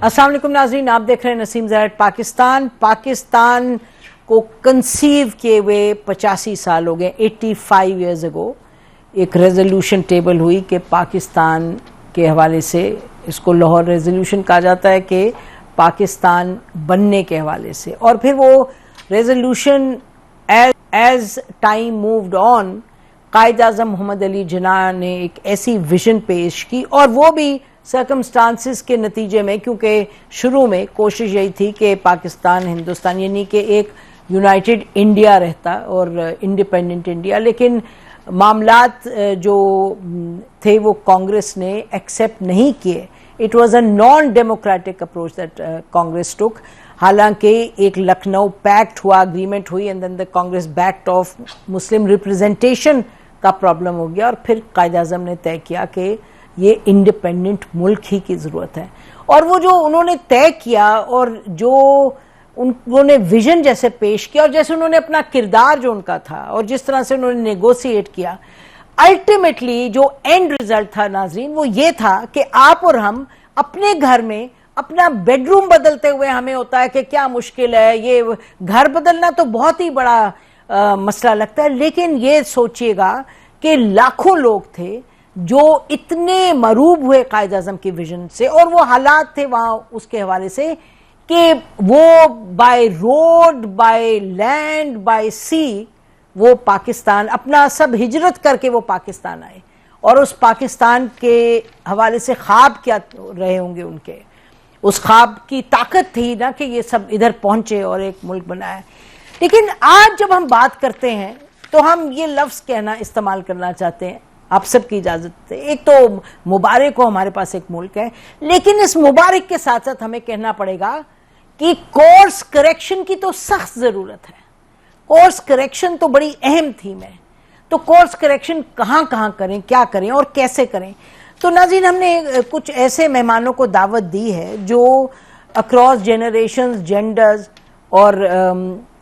अस्सलाम वालेकुम नाज़रीन, आप देख रहे हैं नसीम ज़राइट पाकिस्तान। पाकिस्तान को कंसीव किए हुए 85 साल हो गए। 85 ईयर्स अगो एक रेजोल्यूशन टेबल हुई कि पाकिस्तान के हवाले से, इसको लाहौर रेजोल्यूशन कहा जाता है, कि पाकिस्तान बनने के हवाले से। और फिर वो resolution as time moved on, Quaid Azam Mohammad Ali Jinnah ने एक ऐसी विजन पेश की, और वो भी सर्कमस्टांसिस के नतीजे में, क्योंकि शुरू में कोशिश यही थी कि पाकिस्तान हिंदुस्तान यानी कि एक यूनाइटेड इंडिया रहता और इंडिपेंडेंट इंडिया, लेकिन मामलात जो थे वो कांग्रेस ने एक्सेप्ट नहीं किए। It was a non democratic approach that Congress took. हालांकि एक लखनऊ पैक्ट हुआ, एग्रीमेंट हुई, and then the Congress backed off. Muslim representation का प्रॉब्लम हो गया और फिर कायद आज़म ने तय किया कि ये इंडिपेंडेंट मुल्क ही की जरूरत है। और वो जो उन्होंने तय किया और जो उन्होंने विजन जैसे पेश किया और जैसे उन्होंने अपना किरदार जो उनका था और जिस तरह से उन्होंने नेगोशिएट किया, अल्टीमेटली जो एंड रिजल्ट था नाजरीन वो ये था कि आप और हम अपने घर में अपना बेडरूम बदलते हुए हमें होता है कि क्या मुश्किल है, ये घर बदलना तो बहुत ही बड़ा मसला लगता है। लेकिन ये सोचिएगा कि लाखों लोग थे जो इतने मरूब हुए कायद आज़म की विजन से, और वो हालात थे वहां उसके हवाले से कि वो by road, by land, by sea वो पाकिस्तान अपना सब हिजरत करके वो पाकिस्तान आए। और उस पाकिस्तान के हवाले से ख्वाब क्या रहे होंगे उनके, उस ख्वाब की ताकत थी ना कि ये सब इधर पहुंचे और एक मुल्क बनाया। लेकिन आज जब हम बात करते हैं तो हम ये लफ्ज कहना इस्तेमाल करना चाहते हैं, आप सबकी इजाजत है। एक तो मुबारक हो, हमारे पास एक मुल्क है, लेकिन इस मुबारक के साथ साथ हमें कहना पड़ेगा कि कोर्स करेक्शन की तो सख्त जरूरत है। कोर्स करेक्शन तो बड़ी अहम थीम है। तो कोर्स करेक्शन कहां कहां करें, क्या करें और कैसे करें। तो नाज़रीन, हमने कुछ ऐसे मेहमानों को दावत दी है जो अक्रॉस जनरेशंस, जेंडर्स और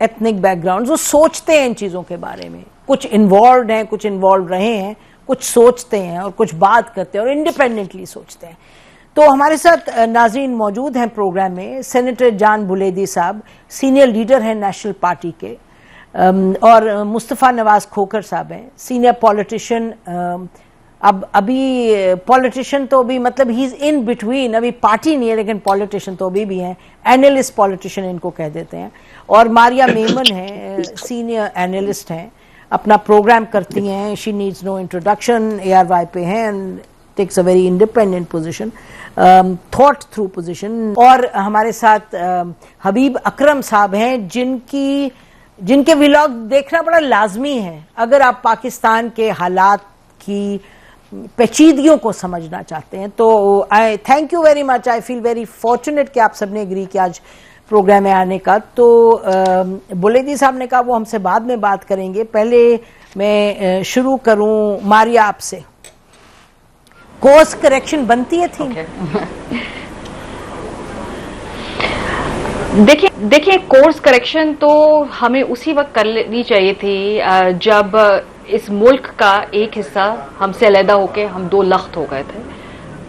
एथनिक बैकग्राउंड वो सोचते हैं इन चीजों के बारे में। कुछ इन्वॉल्व हैं, कुछ इन्वॉल्व रहे हैं, कुछ सोचते हैं और कुछ बात करते हैं और इंडिपेंडेंटली सोचते हैं। तो हमारे साथ नाज़रीन मौजूद हैं प्रोग्राम में सेनेटर जान बुलेदी साहब, सीनियर लीडर हैं नेशनल पार्टी के, और मुस्तफ़ा नवाज खोखर साहब हैं, सीनियर पॉलिटिशियन। अब अभी पॉलिटिशियन तो अभी मतलब ही इज इन बिटवीन, अभी पार्टी नहीं है लेकिन पॉलिटिशियन तो अभी भी हैं, एनालिस्ट पॉलिटिशियन इनको कह देते हैं। और मारिया मेमन है, सीनियर एनालिस्ट हैं, अपना प्रोग्राम करती हैं, she needs no introduction, ARY पे हैं and takes a very independent position, thought through position. और हमारे साथ हबीब अकरम साहब हैं जिनके व्लॉग देखना बड़ा लाजमी है अगर आप पाकिस्तान के हालात की पेचीदगियों को समझना चाहते हैं। तो आई thank you very much, I feel very fortunate कि आप सबने एग्री किया आज प्रोग्राम में आने का। तो बुलेदी साहब ने कहा वो हमसे बाद में बात करेंगे। पहले मैं शुरू करूं मारिया आपसे। कोर्स करेक्शन बनती है थी? देखिए कोर्स करेक्शन तो हमें उसी वक्त कर लेनी चाहिए थी जब इस मुल्क का एक हिस्सा हमसे अलहदा होके हम दो लख्त हो गए थे।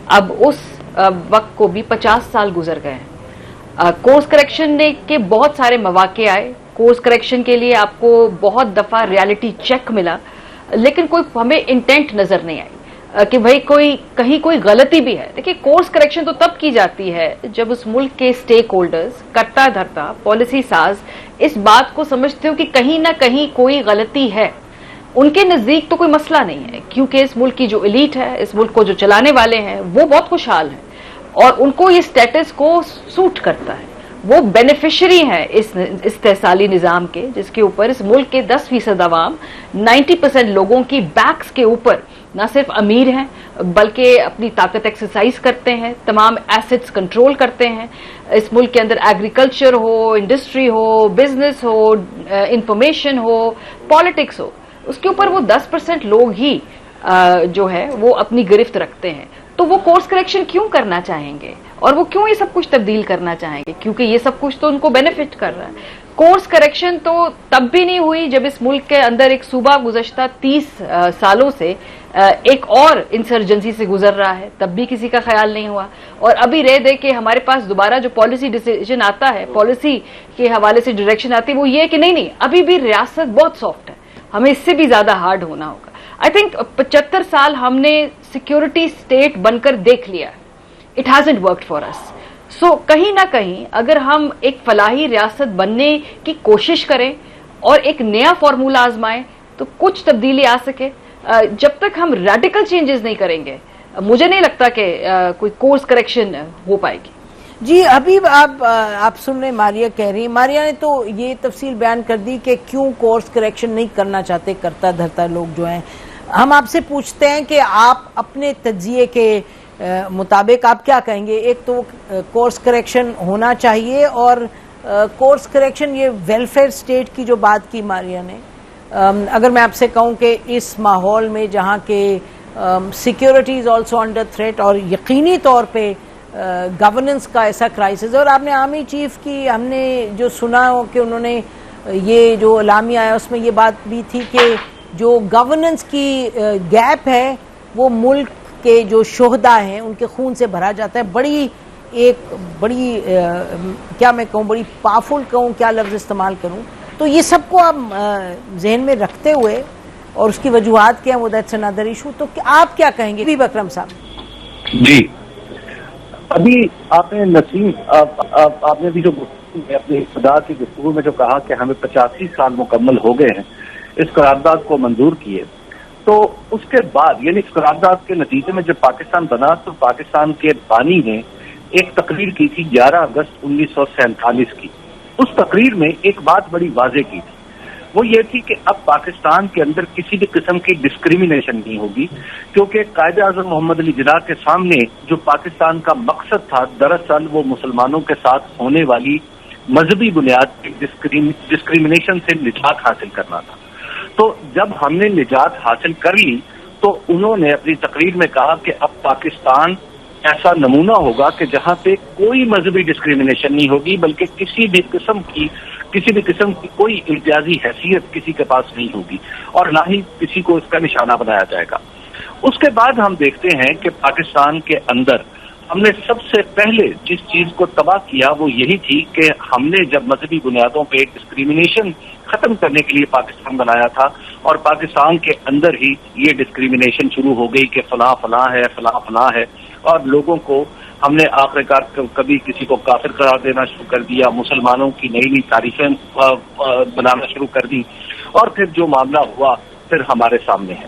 अब उस वक्त को भी 50 साल गुजर गए हैं। कोर्स करेक्शन के बहुत सारे मौके आए, कोर्स करेक्शन के लिए आपको बहुत दफा रियलिटी चेक मिला, लेकिन कोई हमें इंटेंट नजर नहीं आई कि भाई कहीं कोई गलती भी है। देखिए कोर्स करेक्शन तो तब की जाती है जब उस मुल्क के स्टेक होल्डर्स, करता धरता, पॉलिसी साज इस बात को समझते हो कि कहीं ना कहीं कोई गलती है। उनके नजदीक तो कोई मसला नहीं है, क्योंकि इस मुल्क की जो एलीट है, इस मुल्क को जो चलाने वाले हैं, वो बहुत खुशहाल हैं और उनको ये स्टेटस को सूट करता है। वो बेनिफिशियरी हैं इस इस्तेसाली निजाम के, जिसके ऊपर इस मुल्क के 10% अवाम, 90% लोगों की बैक्स के ऊपर न सिर्फ अमीर हैं बल्कि अपनी ताकत एक्सरसाइज करते हैं, तमाम एसेट्स कंट्रोल करते हैं। इस मुल्क के अंदर एग्रीकल्चर हो, इंडस्ट्री हो, बिजनेस हो, इंफॉर्मेशन हो, पॉलिटिक्स हो, उसके ऊपर वो 10% लोग ही जो है वो अपनी गिरफ्त रखते हैं। तो वो कोर्स करेक्शन क्यों करना चाहेंगे? اور وہ کیوں یہ سب کچھ تبدیل کرنا چاہیں گے؟ کیونکہ یہ سب کچھ تو ان کو بینیفٹ کر رہا ہے. کورس کریکشن تو تب بھی نہیں ہوئی جب اس ملک کے اندر ایک صوبہ گزشتہ 30 سالوں سے ایک اور انسرجنسی سے گزر رہا ہے، تب بھی کسی کا خیال نہیں ہوا. اور ابھی رہ دے کہ ہمارے پاس دوبارہ جو پالیسی ڈیسیجن آتا ہے، پالیسی کے حوالے سے ڈائریکشن آتی ہے، وہ یہ ہے کہ نہیں ابھی بھی ریاست بہت سافٹ ہے، ہمیں اس سے بھی زیادہ ہارڈ ہونا ہوگا. آئی تھنک 75 سال ہم نے سیکورٹی اسٹیٹ بن کر دیکھ لیا، اٹ ہیزنٹ ورکڈ فار اس. سو کہیں نہ کہیں اگر ہم ایک فلاحی ریاست بننے کی کوشش کریں اور ایک نیا فارمولہ آزمائیں تو کچھ تبدیلی آ سکے. جب تک ہم ریڈیکل چینجز نہیں کریں گے مجھے نہیں لگتا کہ کوئی کورس کریکشن ہو پائے گی. جی حبیب، آپ سن رہے ماریہ کہہ رہی ہیں، ماریہ نے تو یہ تفصیل بیان کر دی کہ کیوں کورس کریکشن نہیں کرنا چاہتے کرتا دھرتا لوگ جو ہیں. ہم آپ سے پوچھتے ہیں کہ آپ اپنے تجزیے کے مطابق آپ کیا کہیں گے؟ ایک تو کورس کریکشن ہونا چاہیے، اور کورس کریکشن یہ ویلفیئر اسٹیٹ کی جو بات کی ماریہ نے، اگر میں آپ سے کہوں کہ اس ماحول میں جہاں کے security is also under threat اور یقینی طور پہ گورننس کا ایسا کرائسس ہے، اور آپ نے آرمی چیف کی ہم نے جو سنا ہو کہ انہوں نے یہ جو اعلامیہ آیا اس میں یہ بات بھی تھی کہ جو گورننس کی گیپ ہے وہ ملک کے جو شہداء ہیں ان کے خون سے بھرا جاتا ہے. بڑی کیا میں کہوں، بڑی پاورفل کہوں، کیا لفظ استعمال کروں. تو یہ سب کو آپ ذہن میں رکھتے ہوئے اور اس کی وجوہات کیا ہیں، وہ دیٹس انادر ایشو. تو آپ کیا کہیں گے اکرم صاحب؟ جی، ابھی آپ نے نسیم آپ نے بھی جو اپنی ابتدا کی گفتگو میں جو کہا کہ ہمیں 85 سال مکمل ہو گئے ہیں اس قرارداد کو منظور کیے، تو اس کے بعد یعنی اس قرارداد کے نتیجے میں جب پاکستان بنا تو پاکستان کے بانی نے ایک تقریر کی تھی 11 اگست 1947 کی. اس تقریر میں ایک بات بڑی واضح کی تھی، وہ یہ تھی کہ اب پاکستان کے اندر کسی بھی قسم کی ڈسکریمنیشن نہیں ہوگی، کیونکہ قائد اعظم محمد علی جناح کے سامنے جو پاکستان کا مقصد تھا دراصل وہ مسلمانوں کے ساتھ ہونے والی مذہبی بنیاد کی ڈسکریمنیشن سے نجات حاصل کرنا تھا. تو جب ہم نے نجات حاصل کر لی تو انہوں نے اپنی تقریر میں کہا کہ اب پاکستان ایسا نمونہ ہوگا کہ جہاں پہ کوئی مذہبی ڈسکریمنیشن نہیں ہوگی، بلکہ کسی بھی قسم کی کوئی امتیازی حیثیت کسی کے پاس نہیں ہوگی، اور نہ ہی کسی کو اس کا نشانہ بنایا جائے گا. اس کے بعد ہم دیکھتے ہیں کہ پاکستان کے اندر ہم نے سب سے پہلے جس چیز کو تباہ کیا وہ یہی تھی کہ ہم نے جب مذہبی بنیادوں پہ ڈسکریمنیشن ختم کرنے کے لیے پاکستان بنایا تھا، اور پاکستان کے اندر ہی یہ ڈسکریمنیشن شروع ہو گئی کہ فلاں فلاں ہے، فلاں فلاں ہے، اور لوگوں کو ہم نے آخرکار کبھی کسی کو کافر قرار دینا شروع کر دیا، مسلمانوں کی نئی نئی تعریفیں بنانا شروع کر دی، اور پھر جو معاملہ ہوا پھر ہمارے سامنے ہے.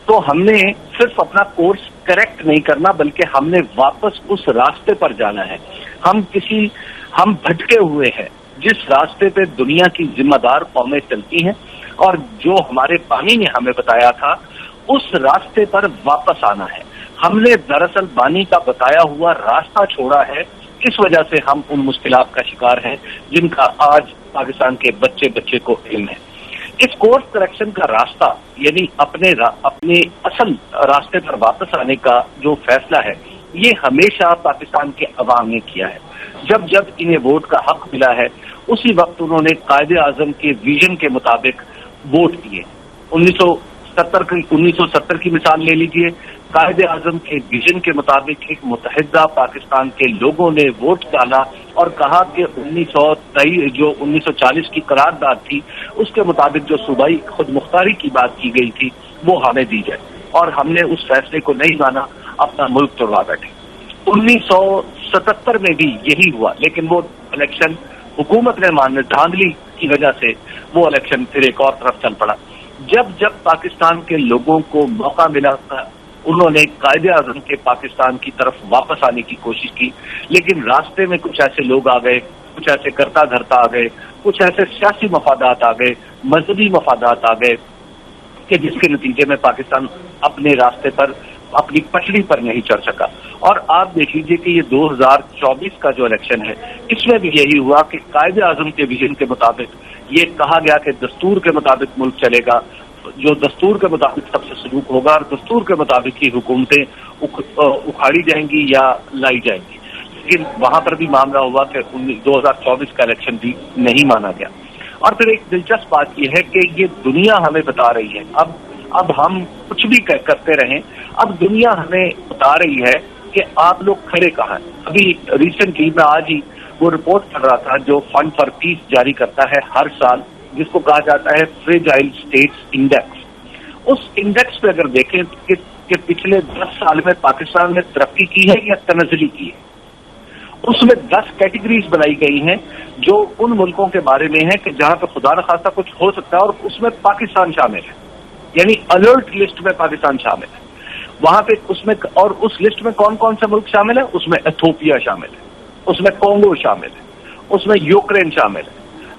تو ہم نے صرف اپنا کورس کریکٹ نہیں کرنا بلکہ ہم نے واپس اس راستے پر جانا ہے. ہم بھٹکے ہوئے ہیں جس راستے پہ دنیا کی ذمہ دار قومیں چلتی ہیں، اور جو ہمارے بانی نے ہمیں بتایا تھا اس راستے پر واپس آنا ہے. ہم نے دراصل بانی کا بتایا ہوا راستہ چھوڑا ہے، اس وجہ سے ہم ان مشکلات کا شکار ہیں جن کا آج پاکستان کے بچے کو علم ہے. اس کورس کریکشن کا راستہ یعنی اپنے اصل راستے پر واپس آنے کا جو فیصلہ ہے یہ ہمیشہ پاکستان کے عوام نے کیا ہے. جب انہیں ووٹ کا حق ملا ہے اسی وقت انہوں نے قائد اعظم کے ویژن کے مطابق ووٹ دیے. 1970 کی مثال لے لیجئے، قائد اعظم کے ویژن کے مطابق ایک متحدہ پاکستان کے لوگوں نے ووٹ ڈالا اور کہا کہ 1940 کی قرارداد تھی اس کے مطابق جو صوبائی خود مختاری کی بات کی گئی تھی وہ ہمیں دی جائے، اور ہم نے اس فیصلے کو نہیں مانا، اپنا ملک توڑوا بیٹھے. 1977 میں بھی یہی ہوا، لیکن وہ الیکشن حکومت نے دھاندلی کی وجہ سے وہ الیکشن پھر ایک اور طرف چل پڑا. جب پاکستان کے لوگوں کو موقع ملا انہوں نے قائد اعظم کے پاکستان کی طرف واپس آنے کی کوشش کی، لیکن راستے میں کچھ ایسے لوگ آ گئے، کچھ ایسے کرتا دھرتا آ گئے، کچھ ایسے سیاسی مفادات آ گئے، مذہبی مفادات آ گئے کہ جس کے نتیجے میں پاکستان اپنے راستے پر اپنی پٹڑی پر نہیں چڑھ سکا. اور آپ دیکھ لیجیے کہ یہ 2024 کا جو الیکشن ہے اس میں بھی یہی ہوا کہ قائد اعظم کے ویژن کے مطابق یہ کہا گیا کہ دستور کے مطابق ملک چلے گا، جو دستور کے مطابق سب سے سلوک ہوگا اور دستور کے مطابق ہی حکومتیں اکھاڑی جائیں گی یا لائی جائیں گی. लेकिन वहां पर भी मामला हुआ कि 2024 का इलेक्शन भी नहीं माना गया। और फिर एक दिलचस्प बात यह है कि ये दुनिया हमें बता रही है, अब हम कुछ भी करते रहें, अब दुनिया हमें बता रही है कि आप लोग खड़े कहाँ हैं। अभी रिसेंटली मैं आज ही वो रिपोर्ट पढ़ रहा था जो फंड फॉर पीस जारी करता है हर साल, जिसको कहा जाता है फ्रेजाइल स्टेट्स इंडेक्स। उस इंडेक्स पे अगर देखें कि पिछले 10 साल में पाकिस्तान ने तरक्की की है या तनज़्ज़ुली की है, उसमें 10 कैटेगरीज बनाई गई हैं जो उन मुल्कों के बारे में है कि जहां पे खुदा न खास्ता कुछ हो सकता है, और उसमें पाकिस्तान शामिल है, यानी अलर्ट लिस्ट में पाकिस्तान शामिल है। वहां पे उसमें, और उस लिस्ट में कौन कौन से मुल्क शामिल है, उसमें इथियोपिया शामिल है, उसमें कोंगो शामिल है, उसमें यूक्रेन शामिल है।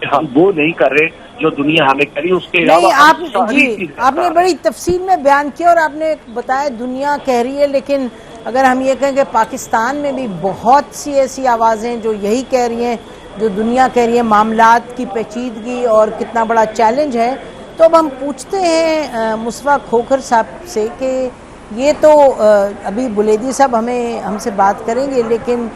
हम वो नहीं कर रहे जो दुनिया हमें करी, उसके अलावा आपने बड़ी तफसील में बयान किया और आपने बताया दुनिया कह रही है, लेकिन अगर हम ये कहें कि पाकिस्तान में भी बहुत सी ऐसी आवाज़ें जो यही कह रही हैं, जो दुनिया कह रही है मामलात की पेचीदगी और कितना बड़ा चैलेंज है, तो अब हम पूछते हैं मुस्तफा खोखर साहब से कि ये तो अभी बुलेदी साहब हमसे बात करेंगे, लेकिन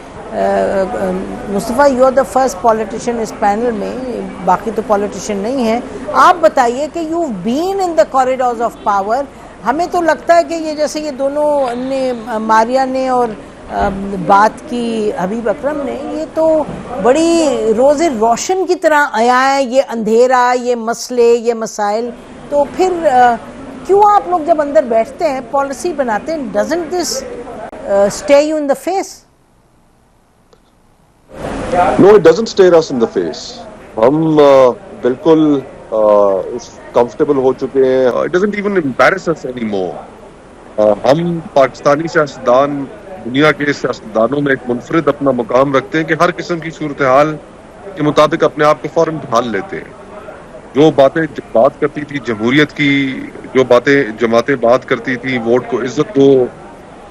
Mustafa you are the first politician इस पैनल में, बाकी तो पॉलिटिशियन नहीं है। आप बताइए कि you been in the corridors of power. हमें तो लगता है कि ये जैसे ये दोनों ने, मारिया ने और बात की हबीब अकरम ने, ये तो बड़ी रोज़े रोशन की तरह आया है, ये अंधेरा, ये मसले, ये मसाइल। तो फिर क्यों आप लोग जब अंदर बैठते हैं, पॉलिसी बनाते हैं, doesn't this stay you in the face? No, it doesn't stare us in the face. हम बिल्कुल कंफर्टेबल हो चुके हैं. It doesn't even embarrass us anymore. हम पाकिस्तानी सियासतदान दुनिया के सियासतदानों में एक मुनफरिद अपना मुकाम रखते हैं कि हर किस्म की सूरत हाल के मुताबिक अपने आप को फौरन ढाल लेते हैं. जो बातें बात करती थी जमहूरियत की, जो बातें जमातें बात करती थी वोट को इज्जत दो,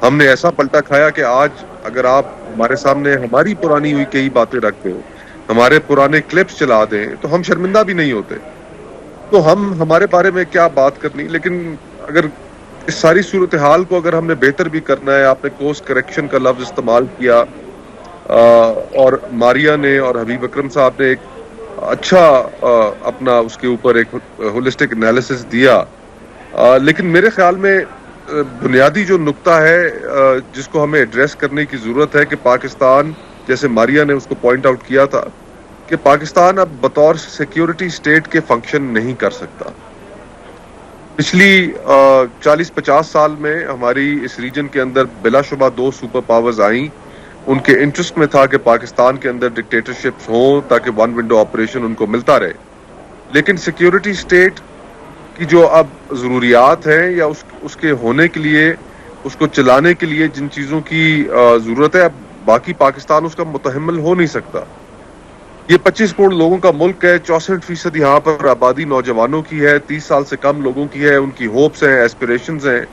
हमने ऐसा पलटा खाया कि आज अगर आप हमारे सामने हमारी पुरानी हुई कई बातें रखते हो, हमारे पुराने क्लिप्स चला दें, तो हम शर्मिंदा भी नहीं होते. तो हम हमारे बारे में क्या बात करनी. लेकिन अगर इस सारी सूरत हाल को अगर हमने बेहतर भी करना है, आपने कोर्स करेक्शन का लफ्ज इस्तेमाल किया और मारिया ने और हबीब अकरम साहब ने एक अच्छा अपना उसके ऊपर एक होलिस्टिक एनालिसिस दिया. लेकिन मेरे ख्याल में बुनियादी जो नुक्ता है जिसको हमें एड्रेस करने की जरूरत है कि पाकिस्तान, जैसे मारिया ने उसको पॉइंट आउट किया था, कि पाकिस्तान अब बतौर सिक्योरिटी स्टेट के फंक्शन नहीं कर सकता. पिछली 40-50 साल में हमारी इस रीजन के अंदर बिलाशुबा 2 सुपर पावर्स आई. उनके इंटरेस्ट में था कि पाकिस्तान के अंदर डिक्टेटरशिप्स हों ताकि वन विंडो ऑपरेशन उनको मिलता रहे. लेकिन सिक्योरिटी स्टेट की जो अब ज़रूरियात हैं या उसके होने के लिए, उसको चलाने के लिए जिन चीज़ों की ज़रूरत है, अब बाकी पाकिस्तान उसका मुतहम्मिल हो नहीं सकता. ये 25 करोड़ लोगों का मुल्क है, 64% यहाँ पर आबादी नौजवानों की है, 30 साल से कम लोगों की है, उनकी होप्स हैं, एस्पिरेशंस हैं.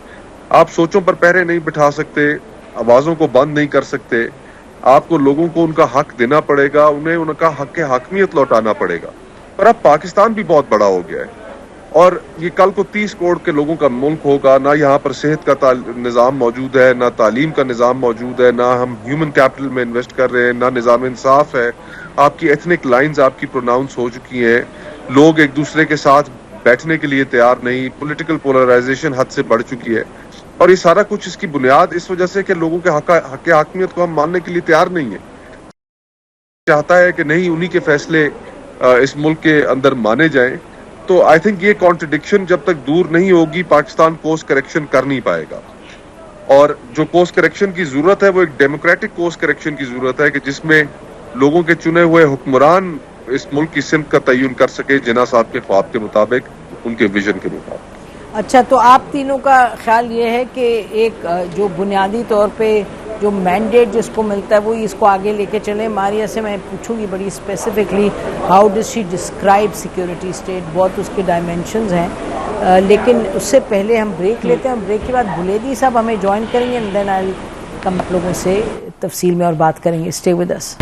आप सोचों पर पहरे नहीं बिठा सकते, आवाज़ों को बंद नहीं कर सकते. आपको लोगों को उनका हक देना पड़ेगा, उन्हें उनका हक के हकमियत लौटाना पड़ेगा. पर अब पाकिस्तान भी बहुत बड़ा हो गया है और ये कल को 30 करोड़ के लोगों का मुल्क होगा. ना यहाँ पर सेहत का निज़ाम मौजूद है, ना तालीम का निज़ाम मौजूद है, ना हम ह्यूमन कैपिटल में इन्वेस्ट कर रहे हैं, ना निज़ाम इंसाफ है. आपकी एथनिक लाइंस आपकी प्रोनाउंस हो चुकी हैं, लोग एक दूसरे के साथ बैठने के लिए तैयार नहीं, पॉलिटिकल पोलराइजेशन हद से बढ़ चुकी है. और ये सारा कुछ इसकी बुनियाद इस वजह से कि लोगों के हक हकमियत को हम मानने के लिए तैयार नहीं है. चाहता है कि नहीं उन्हीं के फैसले इस मुल्क के अंदर माने जाएं. तो आई थिंक ये कॉन्ट्रडिक्शन जब तक दूर नहीं होगी, पाकिस्तान कोर्स करेक्शन कर नहीं पाएगा. और जो कोर्स करेक्शन की जरूरत है वो एक डेमोक्रेटिक कोर्स करेक्शन की जरूरत है कि जिसमें लोगों के चुने हुए हुक्मरान इस मुल्क की सिमत का तयन कर सके जिन्ना साहब के ख्वाब के मुताबिक, उनके विजन के मुताबिक. अच्छा, तो आप तीनों का ख्याल ये है कि एक जो बुनियादी तौर पे जो मैंडेट जिसको मिलता है वो इसको आगे लेके चले. मारिया से मैं पूछूंगी बड़ी specifically, how does she describe security state, बहुत उसके डायमेंशंस हैं. लेकिन उससे पहले हम ब्रेक लेते हैं. ब्रेक के बाद बुलेदी साहब हमें ज्वाइन करेंगे एंड देन आई कम लोगों से तफसील में और बात करेंगे. Stay with us.